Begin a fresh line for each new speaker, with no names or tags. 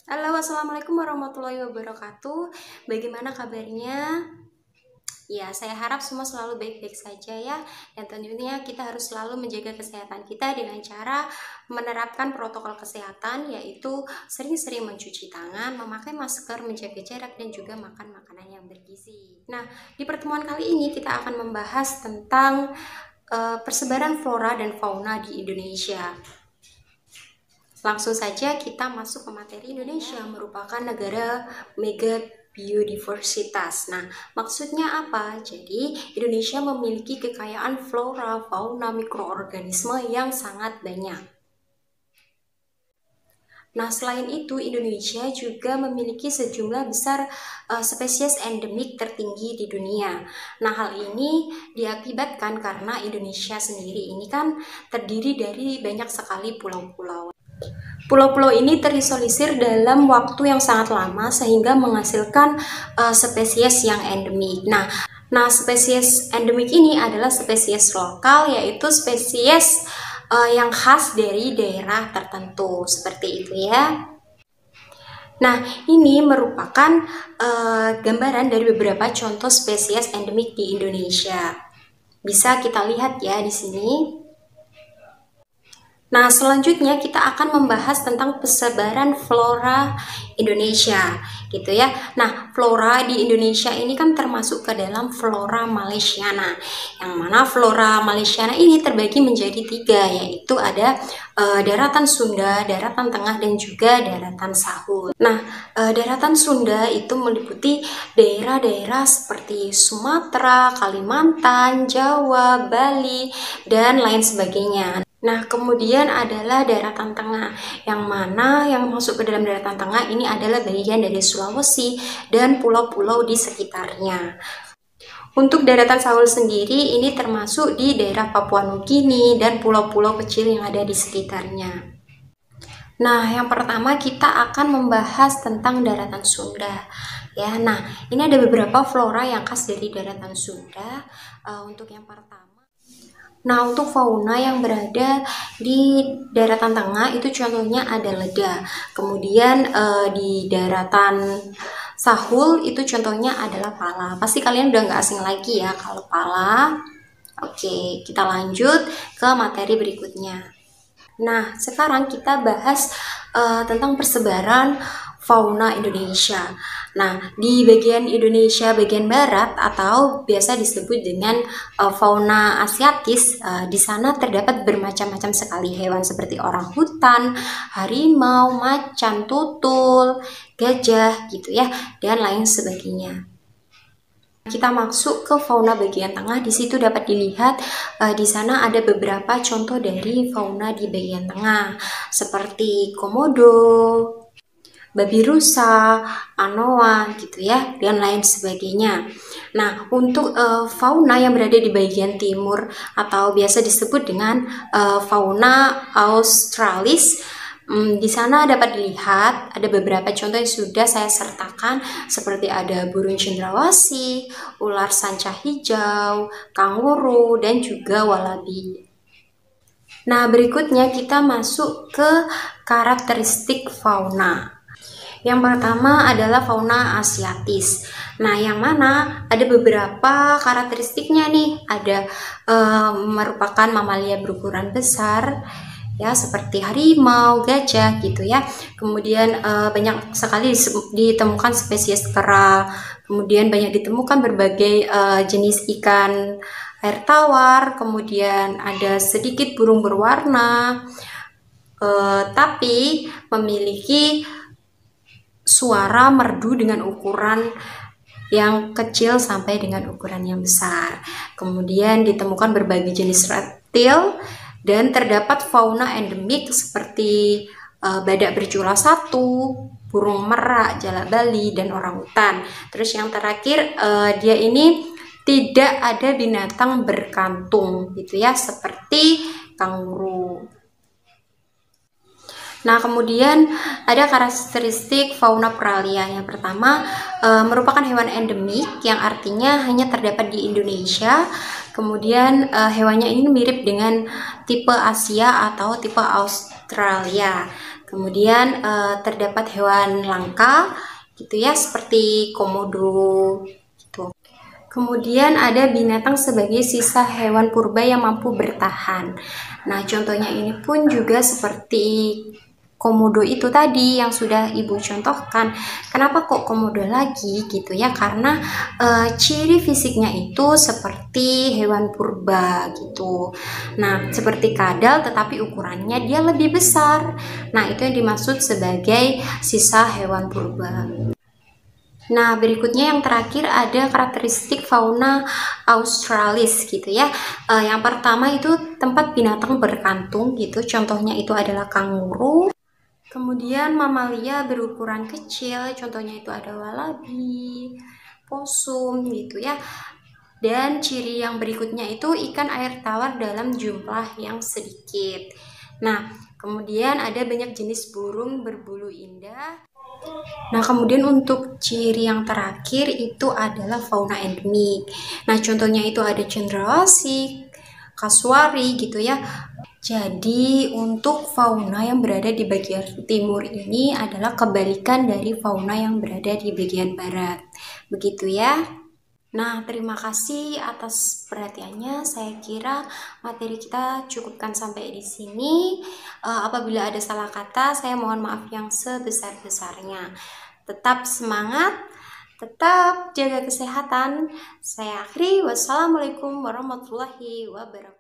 Halo, assalamualaikum warahmatullahi wabarakatuh. Bagaimana kabarnya? Ya, saya harap semua selalu baik-baik saja ya. Dan tentunya kita harus selalu menjaga kesehatan kita dengan cara menerapkan protokol kesehatan, yaitu sering-sering mencuci tangan, memakai masker, menjaga jarak, dan juga makan makanan yang bergizi. Nah, di pertemuan kali ini kita akan membahas tentang persebaran flora dan fauna di Indonesia. Langsung saja kita masuk ke materi. Indonesia merupakan negara mega biodiversitas. Nah, maksudnya apa? Jadi, Indonesia memiliki kekayaan flora, fauna, mikroorganisme yang sangat banyak. Nah, selain itu, Indonesia juga memiliki sejumlah besar spesies endemik tertinggi di dunia. Nah, hal ini diakibatkan karena Indonesia sendiri ini kan terdiri dari banyak sekali pulau-pulau. Pulau-pulau ini terisolir dalam waktu yang sangat lama sehingga menghasilkan spesies yang endemik. Nah, spesies endemik ini adalah spesies lokal, yaitu spesies yang khas dari daerah tertentu, seperti itu ya. Nah, ini merupakan gambaran dari beberapa contoh spesies endemik di Indonesia. Bisa kita lihat ya di sini. Nah, selanjutnya kita akan membahas tentang persebaran flora Indonesia, gitu ya. Nah, flora di Indonesia ini kan termasuk ke dalam flora Malaysiana, yang mana flora Malaysiana ini terbagi menjadi 3, yaitu ada daratan Sunda, daratan Tengah, dan juga daratan Sahul. Nah, daratan Sunda itu meliputi daerah-daerah seperti Sumatera, Kalimantan, Jawa, Bali, dan lain sebagainya. Nah, kemudian adalah daratan tengah, yang mana yang masuk ke dalam daratan tengah ini adalah bagian dari Sulawesi dan pulau-pulau di sekitarnya. Untuk daratan Sahul sendiri ini termasuk di daerah Papua Nugini dan pulau-pulau kecil yang ada di sekitarnya. Nah, yang pertama kita akan membahas tentang daratan Sunda. Ya, nah ini ada beberapa flora yang khas dari daratan Sunda. Untuk yang pertama. Nah, untuk fauna yang berada di daratan tengah itu contohnya ada leda. Kemudian di daratan Sahul itu contohnya adalah pala. Pasti kalian udah nggak asing lagi ya kalau pala. Oke, kita lanjut ke materi berikutnya. Nah, sekarang kita bahas tentang persebaran fauna Indonesia. Nah, di bagian Indonesia bagian barat atau biasa disebut dengan fauna asiatis, di sana terdapat bermacam-macam sekali hewan seperti orang hutan, harimau, macan, tutul, gajah gitu ya, dan lain sebagainya. Kita masuk ke fauna bagian tengah. Di situ dapat dilihat di sana ada beberapa contoh dari fauna di bagian tengah seperti komodo, babi rusa, anoa gitu ya, dan lain sebagainya. Nah, untuk fauna yang berada di bagian timur atau biasa disebut dengan fauna australis, di sana dapat dilihat ada beberapa contoh yang sudah saya sertakan seperti ada burung cendrawasih, ular sanca hijau, kanguru, dan juga walabi. Nah, berikutnya kita masuk ke karakteristik fauna. Yang pertama adalah fauna asiatis. Nah, yang mana ada beberapa karakteristiknya nih. Ada merupakan mamalia berukuran besar, ya seperti harimau, gajah gitu ya. Kemudian banyak sekali ditemukan spesies kera. Kemudian banyak ditemukan berbagai jenis ikan air tawar. Kemudian ada sedikit burung berwarna, tapi memiliki suara merdu dengan ukuran yang kecil sampai dengan ukuran yang besar. Kemudian ditemukan berbagai jenis reptil dan terdapat fauna endemik seperti badak bercula 1, burung merak, jalak Bali, dan orangutan. Terus yang terakhir dia ini tidak ada binatang berkantung gitu ya, seperti kanguru. Nah, kemudian ada karakteristik fauna Pralia. Yang pertama merupakan hewan endemik yang artinya hanya terdapat di Indonesia. Kemudian hewannya ini mirip dengan tipe Asia atau tipe Australia. Kemudian terdapat hewan langka gitu ya, seperti komodo gitu. Kemudian ada binatang sebagai sisa hewan purba yang mampu bertahan. Nah, contohnya ini pun juga seperti komodo itu tadi yang sudah ibu contohkan. Kenapa kok komodo lagi gitu ya? Karena ciri fisiknya itu seperti hewan purba gitu. Nah, seperti kadal tetapi ukurannya dia lebih besar. Nah, itu yang dimaksud sebagai sisa hewan purba. Nah, berikutnya yang terakhir ada karakteristik fauna australis gitu ya. Yang pertama itu tempat binatang berkantung gitu. Contohnya itu adalah kanguru. Kemudian mamalia berukuran kecil, contohnya itu ada walabi, posum gitu ya. Dan ciri yang berikutnya itu ikan air tawar dalam jumlah yang sedikit. Nah, kemudian ada banyak jenis burung berbulu indah. Nah, kemudian untuk ciri yang terakhir itu adalah fauna endemik. Nah, contohnya itu ada cendrawasih, kasuari gitu ya. Jadi, untuk fauna yang berada di bagian timur ini adalah kebalikan dari fauna yang berada di bagian barat. Begitu ya. Nah, terima kasih atas perhatiannya. Saya kira materi kita cukupkan sampai di sini. Apabila ada salah kata, saya mohon maaf yang sebesar-besarnya. Tetap semangat, tetap jaga kesehatan. Saya akhiri. Wassalamualaikum warahmatullahi wabarakatuh.